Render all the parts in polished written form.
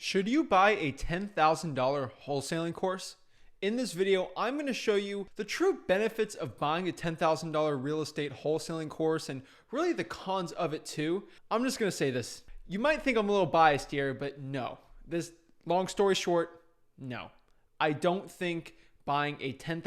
Should you buy a $10,000 wholesaling course? In this video, I'm going to show you the true benefits of buying a $10,000 real estate wholesaling course and really the cons of it too. I'm just going to say this. You might think I'm a little biased here, but no. This long story short, no. I don't think buying a $10,000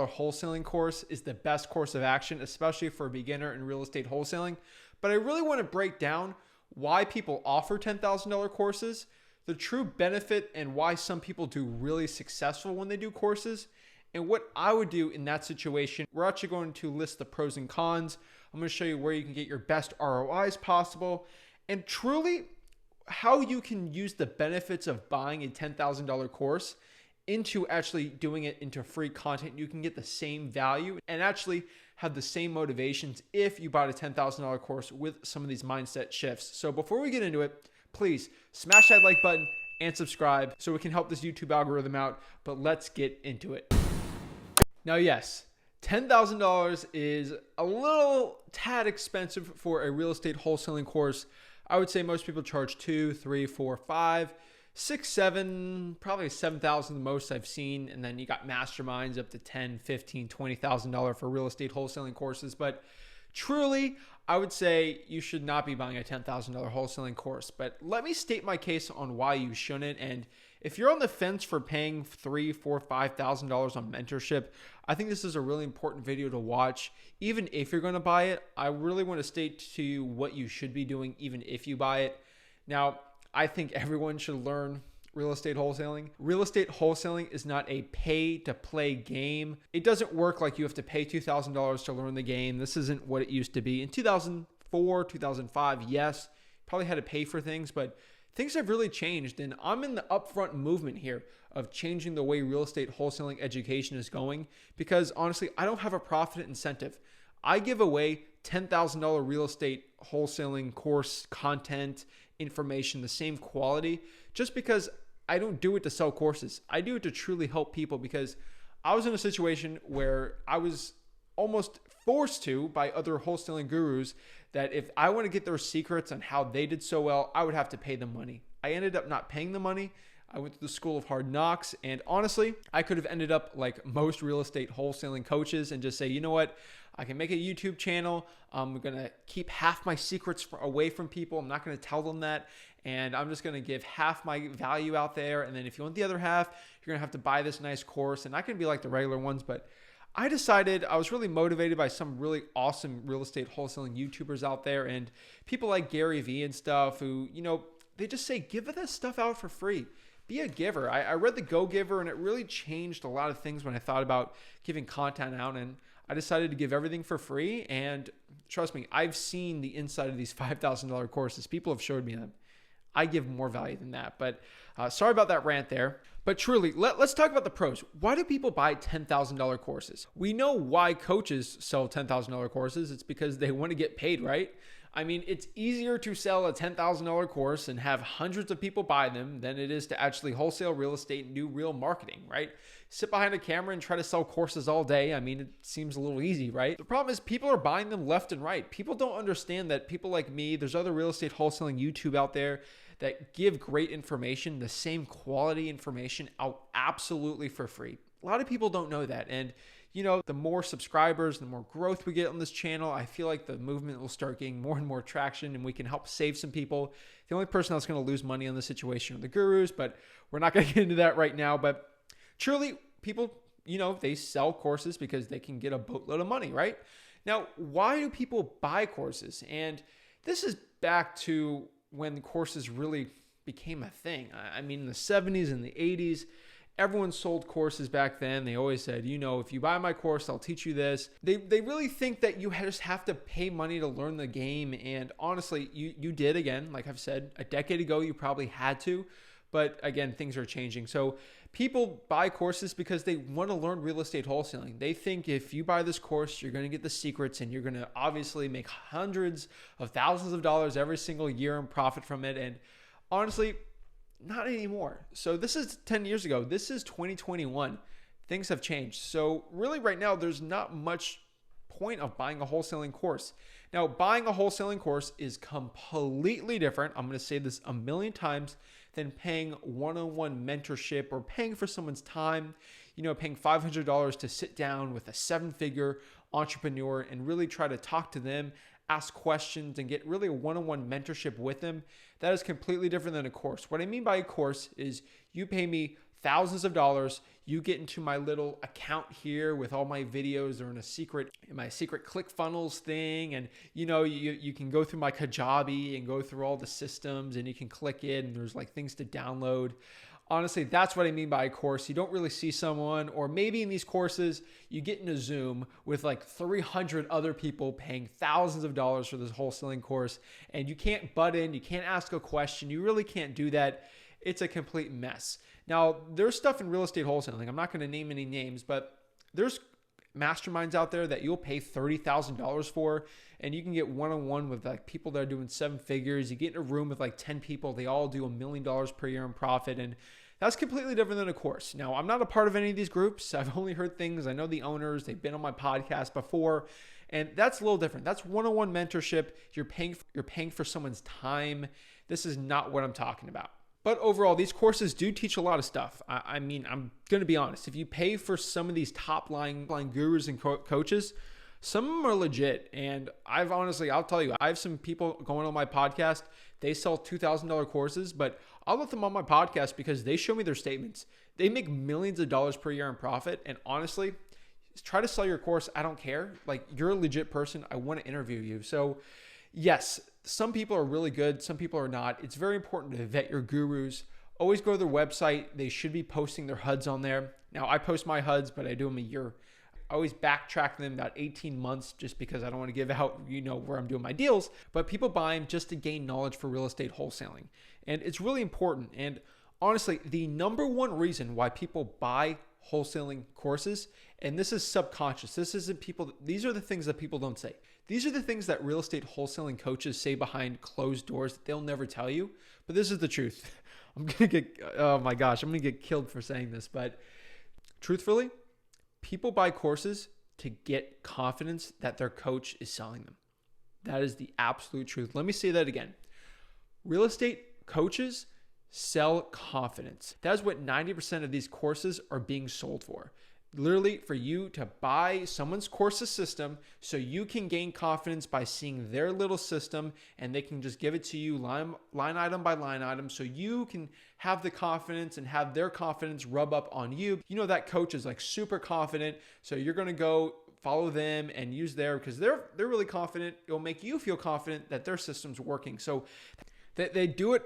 wholesaling course is the best course of action, especially for a beginner in real estate wholesaling. But I really want to break down why people offer $10,000 courses, the true benefit and why some people do really successful when they do courses, and what I would do in that situation. We're actually going to list the pros and cons. I'm going to show you where you can get your best ROIs possible, and truly how you can use the benefits of buying a $10,000 course into actually doing it into free content. You can get the same value and actually have the same motivations if you bought a $10,000 course with some of these mindset shifts. So before we get into it, please smash that like button and subscribe so we can help this YouTube algorithm out. But let's get into it. Now, yes, $10,000 is a little tad expensive for a real estate wholesaling course. I would say most people charge 2, 3, 4, 5, 6, 7, probably 7,000 the most I've seen. And then you got masterminds up to $10, $15, $20,000 for real estate wholesaling courses. But truly, I would say you should not be buying a $10,000 wholesaling course. But let me state my case on why you shouldn't. And if you're on the fence for paying $3,000, $4,000, $5,000 on mentorship, I think this is a really important video to watch. Even if you're going to buy it, I really want to state to you what you should be doing even if you buy it. Now, I think everyone should learn real estate wholesaling. Real estate wholesaling is not a pay-to-play game. It doesn't work like you have to pay $2,000 to learn the game. This isn't what it used to be. In 2004, 2005, yes, probably had to pay for things, but things have really changed. And I'm in the upfront movement here of changing the way real estate wholesaling education is going because honestly, I don't have a profit incentive. I give away $10,000 real estate wholesaling course content, information, the same quality, just because I don't do it to sell courses. I do it to truly help people because I was in a situation where I was almost forced to by other wholesaling gurus that if I want to get their secrets on how they did so well, I would have to pay them money. I ended up not paying the money. I went to the school of hard knocks, and honestly, I could have ended up like most real estate wholesaling coaches and just say, you know what? I can make a YouTube channel. I'm going to keep half my secrets away from people. I'm not going to tell them that. And I'm just going to give half my value out there. And then if you want the other half, you're going to have to buy this nice course. And I can be like the regular ones, but I decided I was really motivated by some really awesome real estate wholesaling YouTubers out there and people like Gary Vee and stuff who, they just say, give this stuff out for free. Be a giver. I read The Go Giver and it really changed a lot of things when I thought about giving content out, and I decided to give everything for free. And trust me, I've seen the inside of these $5,000 courses. People have showed me them. I give more value than that. But sorry about that rant there. But truly, let's talk about the pros. Why do people buy $10,000 courses? We know why coaches sell $10,000 courses. It's because they want to get paid, right? I mean, it's easier to sell a $10,000 course and have hundreds of people buy them than it is to actually wholesale real estate and do real marketing, right? Sit behind a camera and try to sell courses all day. I mean, it seems a little easy, right? The problem is people are buying them left and right. People don't understand that people like me, there's other real estate wholesaling YouTube out there that give great information, the same quality information out absolutely for free. A lot of people don't know that. And the more subscribers, the more growth we get on this channel, I feel like the movement will start getting more and more traction and we can help save some people. The only person that's going to lose money on this situation are the gurus, but we're not going to get into that right now. But truly, people, they sell courses because they can get a boatload of money, right? Now, why do people buy courses? And this is back to when courses really became a thing. I mean, in the 70s and the 80s, everyone sold courses back then. They always said, if you buy my course, I'll teach you this. They really think that you just have to pay money to learn the game. And honestly, you did, again, like I've said, a decade ago, you probably had to. But again, things are changing. So people buy courses because they want to learn real estate wholesaling. They think if you buy this course, you're going to get the secrets and you're going to obviously make hundreds of thousands of dollars every single year and profit from it. And honestly, not anymore. So this is 10 years ago. This is 2021. Things have changed. So really right now, there's not much point of buying a wholesaling course. Now, buying a wholesaling course is completely different. I'm going to say this a million times than paying one-on-one mentorship or paying for someone's time, paying $500 to sit down with a seven-figure entrepreneur and really try to talk to them, ask questions, and get really a one-on-one mentorship with them. That is completely different than a course. What I mean by a course is you pay me thousands of dollars, you get into my little account here with all my videos. They're in my secret ClickFunnels thing, and you can go through my Kajabi and go through all the systems, and you can click it, and there's like things to download. Honestly, that's what I mean by a course. You don't really see someone, or maybe in these courses, you get in a Zoom with like 300 other people paying thousands of dollars for this wholesaling course, and you can't butt in, you can't ask a question, you really can't do that. It's a complete mess. Now, there's stuff in real estate wholesaling. I'm not going to name any names, but there's masterminds out there that you'll pay $30,000 for, and you can get one-on-one with like people that are doing seven figures. You get in a room with like 10 people. They all do $1 million per year in profit, and that's completely different than a course. Now, I'm not a part of any of these groups. I've only heard things. I know the owners. They've been on my podcast before, and that's a little different. That's one-on-one mentorship. You're paying for someone's time. This is not what I'm talking about. But overall, these courses do teach a lot of stuff. I mean, I'm going to be honest. If you pay for some of these top-line gurus and coaches, some of them are legit. And I'll tell you, I have some people going on my podcast. They sell $2,000 courses, but I'll let them on my podcast because they show me their statements. They make millions of dollars per year in profit. And honestly, try to sell your course. I don't care. Like, you're a legit person. I want to interview you. So yes, some people are really good. Some people are not. It's very important to vet your gurus. Always go to their website. They should be posting their HUDs on there. Now, I post my HUDs, but I do them a year. I always backtrack them about 18 months just because I don't want to give out, where I'm doing my deals. But people buy them just to gain knowledge for real estate wholesaling. And it's really important. And honestly, the number one reason why people buy wholesaling courses, and this is subconscious. These are the things that people don't say. These are the things that real estate wholesaling coaches say behind closed doors that they'll never tell you. But this is the truth. I'm going to get killed for saying this. But truthfully, people buy courses to get confidence that their coach is selling them. That is the absolute truth. Let me say that again. Real estate coaches sell confidence. That's what 90% of these courses are being sold for. Literally for you to buy someone's course's system so you can gain confidence by seeing their little system, and they can just give it to you line item by line item so you can have the confidence and have their confidence rub up on you. That coach is like super confident, so you're going to go follow them and use because they're really confident. It'll make you feel confident that their system's working. So they do it,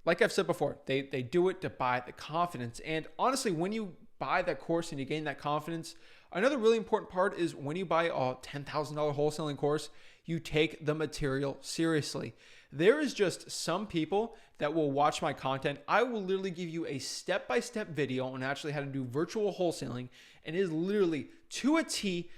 like I've said before, they do it to buy the confidence. And honestly, when you buy that course and you gain that confidence, another really important part is when you buy a $10,000 wholesaling course, you take the material seriously. There is just some people that will watch my content. I will literally give you a step-by-step video on actually how to do virtual wholesaling, and it is literally to a T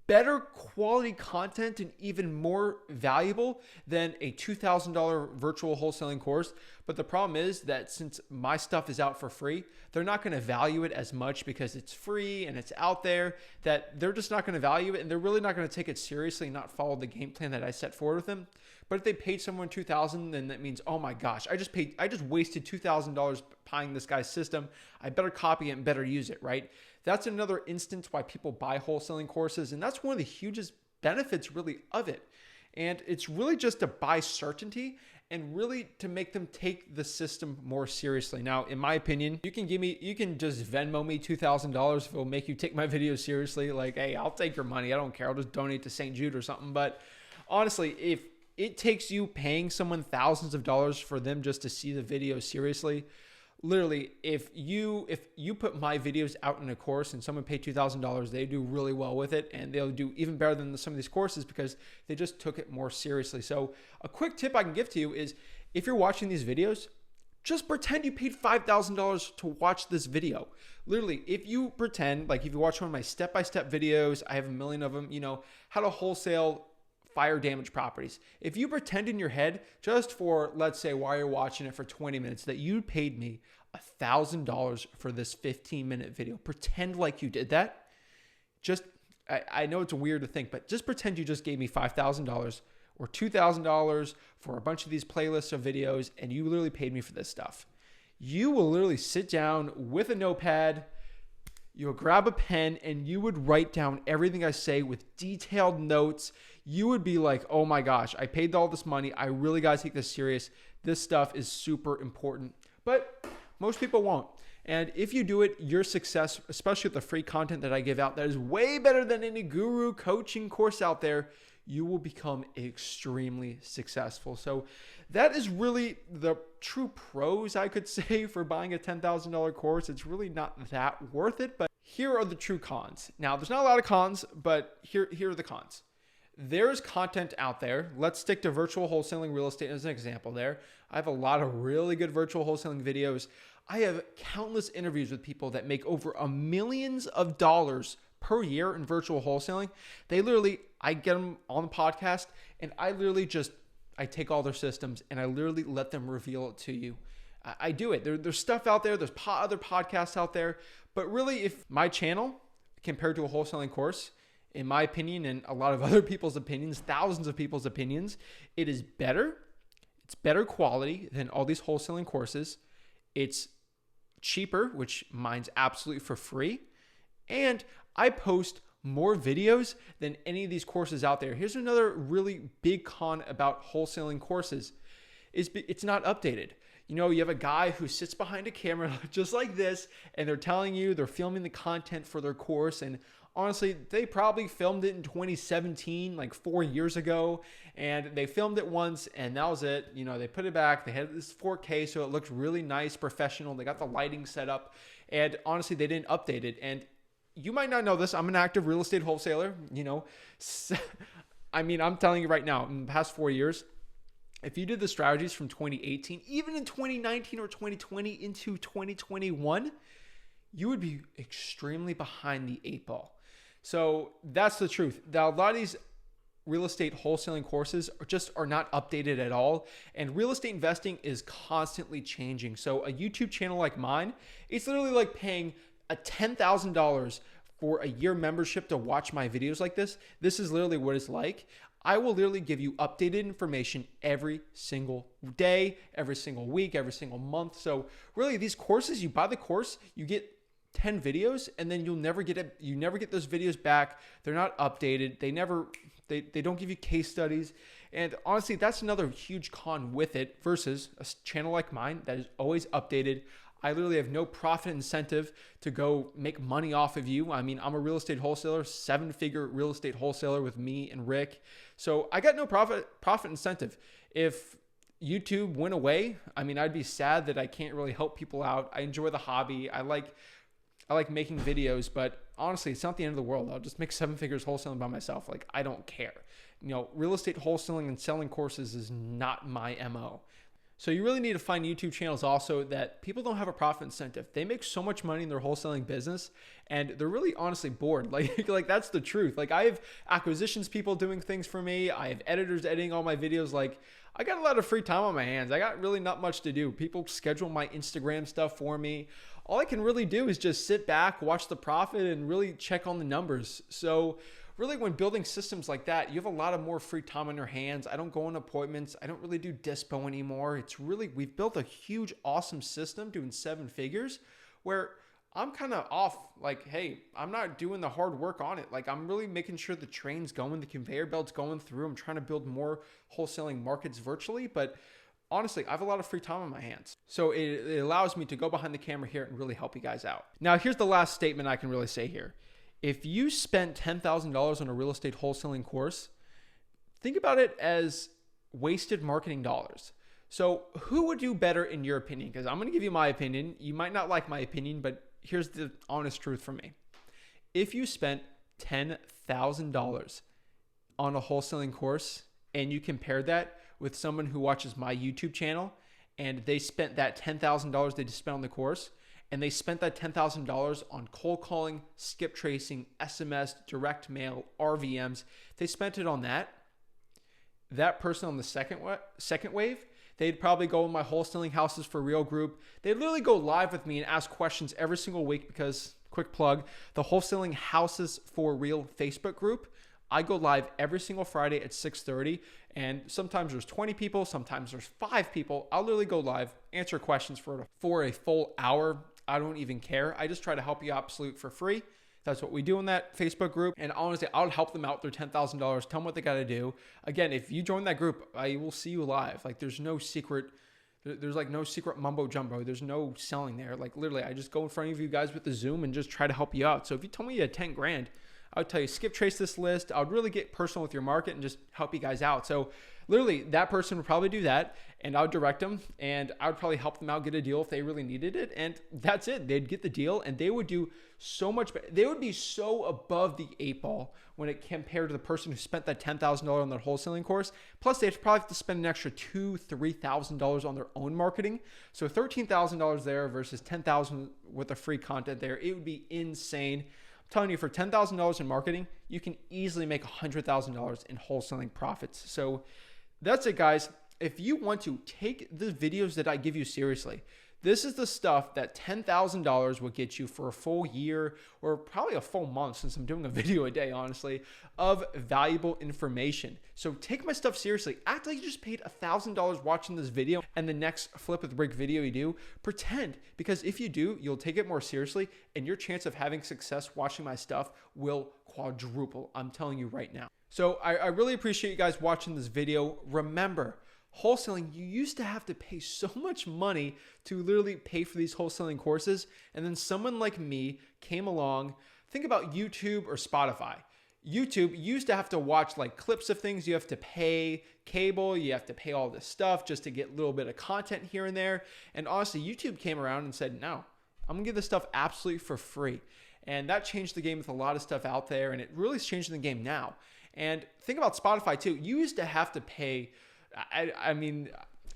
better quality content and even more valuable than a $2,000 virtual wholesaling course. But the problem is that since my stuff is out for free, they're not going to value it as much because it's free and it's out there, that they're just not going to value it, and they're really not going to take it seriously and not follow the game plan that I set forward with them. But if they paid someone $2,000, then that means, oh my gosh, I just wasted $2,000 buying this guy's system. I better copy it and better use it, right? That's another instance why people buy wholesaling courses, and that's one of the hugest benefits really of it. And it's really just to buy certainty and really to make them take the system more seriously. Now, in my opinion, you can just Venmo me $2,000 if it'll make you take my videos seriously. Like, hey, I'll take your money. I don't care. I'll just donate to St. Jude or something. But honestly, if it takes you paying someone thousands of dollars for them just to see the video seriously, literally, if you put my videos out in a course and someone paid $2,000, they do really well with it, and they'll do even better than some of these courses because they just took it more seriously. So a quick tip I can give to you is, if you're watching these videos, just pretend you paid $5,000 to watch this video. Literally, if you pretend, like if you watch one of my step-by-step videos, I have a million of them, how to wholesale fire damage properties. If you pretend in your head, just for, let's say, while you're watching it for 20 minutes, that you paid me $1,000 for this 15-minute video, pretend like you did that. I know it's weird to think, but just pretend you just gave me $5,000 or $2,000 for a bunch of these playlists of videos, and you literally paid me for this stuff. you will literally sit down with a notepad, you'll grab a pen, and you would write down everything I say with detailed notes. You would be like, oh my gosh, I paid all this money. I really got to take this serious. This stuff is super important. But most people won't. And if you do it, your success, especially with the free content that I give out, that is way better than any guru coaching course out there, you will become extremely successful. So that is really the true pros, I could say, for buying a $10,000 course. It's really not that worth it, but here are the true cons. Now, there's not a lot of cons, but here are the cons. There's content out there. Let's stick to virtual wholesaling real estate as an example there. I have a lot of really good virtual wholesaling videos. I have countless interviews with people that make over millions of dollars per year in virtual wholesaling. I get them on the podcast, and I take all their systems and I literally let them reveal it to you. I do it. There's stuff out there. There's other podcasts out there. But really, if my channel compared to a wholesaling course, in my opinion, and a lot of other people's opinions, thousands of people's opinions, it is better. It's better quality than all these wholesaling courses. It's cheaper, which mine's absolutely for free. And I post more videos than any of these courses out there. Here's another really big con about wholesaling courses is it's not updated. You know, you have a guy who sits behind a camera just like this, and they're telling you they're filming the content for their course. And honestly, they probably filmed it in 2017, like 4 years ago, and they filmed it once and that was it. You know, they put it back. They had this 4K, so it looked really nice, professional. They got the lighting set up, and honestly, they didn't update it. And you might not know this. I'm an active real estate wholesaler. You know, I'm telling you right now, in the past 4 years, if you did the strategies from 2018, even in 2019 or 2020 into 2021, you would be extremely behind the 8 ball. So that's the truth. Now, a lot of these real estate wholesaling courses are not updated at all. And real estate investing is constantly changing. So a YouTube channel like mine, it's literally like paying a $10,000 for a year membership to watch my videos like this. This is literally what it's like. I will literally give you updated information every single day, every single week, every single month. So really, these courses, you buy the course, you get 10 videos, and then you'll never get it. You never get those videos back. They're not updated. They don't give you case studies. And honestly, that's another huge con with it versus a channel like mine that is always updated. I literally have no profit incentive to go make money off of you. I mean, I'm a real estate wholesaler, 7-figure real estate wholesaler with me and Rick. So I got no profit incentive. If YouTube went away, I'd be sad that I can't really help people out. I enjoy the hobby. I like making videos, but honestly, it's not the end of the world. I'll just make 7 figures wholesaling by myself. Like, I don't care. You know, real estate wholesaling and selling courses is not my MO. So you really need to find YouTube channels also that people don't have a profit incentive. They make so much money in their wholesaling business, and they're really honestly bored. Like that's the truth. Like, I have acquisitions people doing things for me. I have editors editing all my videos. Like, I got a lot of free time on my hands. I got really not much to do. People schedule my Instagram stuff for me. All I can really do is just sit back, watch the profit, and really check on the numbers. So really, when building systems like that, you have a lot of more free time on your hands. I don't go on appointments. I don't really do dispo anymore. We've built a huge, awesome system doing 7 figures where I'm kind of off. Like, hey, I'm not doing the hard work on it. Like, I'm really making sure the train's going, the conveyor belt's going through. I'm trying to build more wholesaling markets virtually, but honestly, I have a lot of free time on my hands. So it allows me to go behind the camera here and really help you guys out. Now, here's the last statement I can really say here. If you spent $10,000 on a real estate wholesaling course, think about it as wasted marketing dollars. So who would do better in your opinion? Because I'm going to give you my opinion. You might not like my opinion, but here's the honest truth from me. If you spent $10,000 on a wholesaling course and you compare that with someone who watches my YouTube channel and they spent that $10,000 they just spent on the course, and they spent that $10,000 on cold calling, skip tracing, SMS, direct mail, RVMs. They spent it on that. That person on the second wave, they'd probably go in my Wholesaling Houses for Real group. They'd literally go live with me and ask questions every single week because, quick plug, the Wholesaling Houses for Real Facebook group, I go live every single Friday at 6:30, and sometimes there's 20 people, sometimes there's 5 people. I'll literally go live, answer questions for a full hour. I don't even care. I just try to help you absolute for free. That's what we do in that Facebook group. And honestly, I'll help them out their $10,000. Tell them what they got to do. Again, if you join that group, I will see you live. Like there's no secret. There's like no secret mumbo jumbo. There's no selling there. Like literally, I just go in front of you guys with the Zoom and just try to help you out. So if you told me you had 10 grand, I would tell you, skip trace this list. I would really get personal with your market and just help you guys out. So literally that person would probably do that, and I would direct them, and I would probably help them out get a deal if they really needed it. And that's it. They'd get the deal, and they would do so much better. They would be so above the 8 ball when it compared to the person who spent that $10,000 on their wholesaling course. Plus they'd probably have to spend an extra $2,000-$3,000 on their own marketing. So $13,000 there versus $10,000 with the free content there. It would be insane. Telling you, for $10,000 in marketing, you can easily make $100,000 in wholesaling profits. So that's it, guys. If you want to take the videos that I give you seriously, this is the stuff that $10,000 will get you for a full year, or probably a full month, since I'm doing a video a day, honestly, of valuable information. So take my stuff seriously. Act like you just paid $1,000 watching this video and the next flip with Rick video you do. Pretend, because if you do, you'll take it more seriously, and your chance of having success watching my stuff will quadruple. I'm telling you right now. So I really appreciate you guys watching this video. Remember, wholesaling, you used to have to pay so much money to literally pay for these wholesaling courses. And then someone like me came along. Think about YouTube or Spotify. YouTube, you used to have to watch like clips of things. You have to pay cable. You have to pay all this stuff just to get a little bit of content here and there. And honestly, YouTube came around and said, no, I'm gonna give this stuff absolutely for free. And that changed the game with a lot of stuff out there. And it really is changing the game now. And think about Spotify too. You used to have to pay, I mean,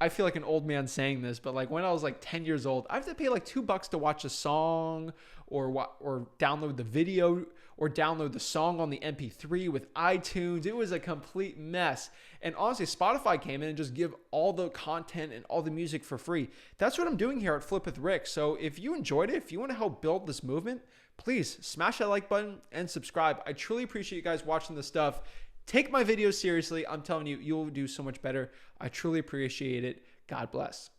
I feel like an old man saying this, but like when I was like 10 years old, I have to pay like $2 to watch a song, or download the video, or download the song on the MP3 with iTunes. It was a complete mess. And honestly, Spotify came in and just give all the content and all the music for free. That's what I'm doing here at Flip with Rick. So if you enjoyed it, if you want to help build this movement, please smash that like button and subscribe. I truly appreciate you guys watching this stuff. Take my videos seriously. I'm telling you, you'll do so much better. I truly appreciate it. God bless.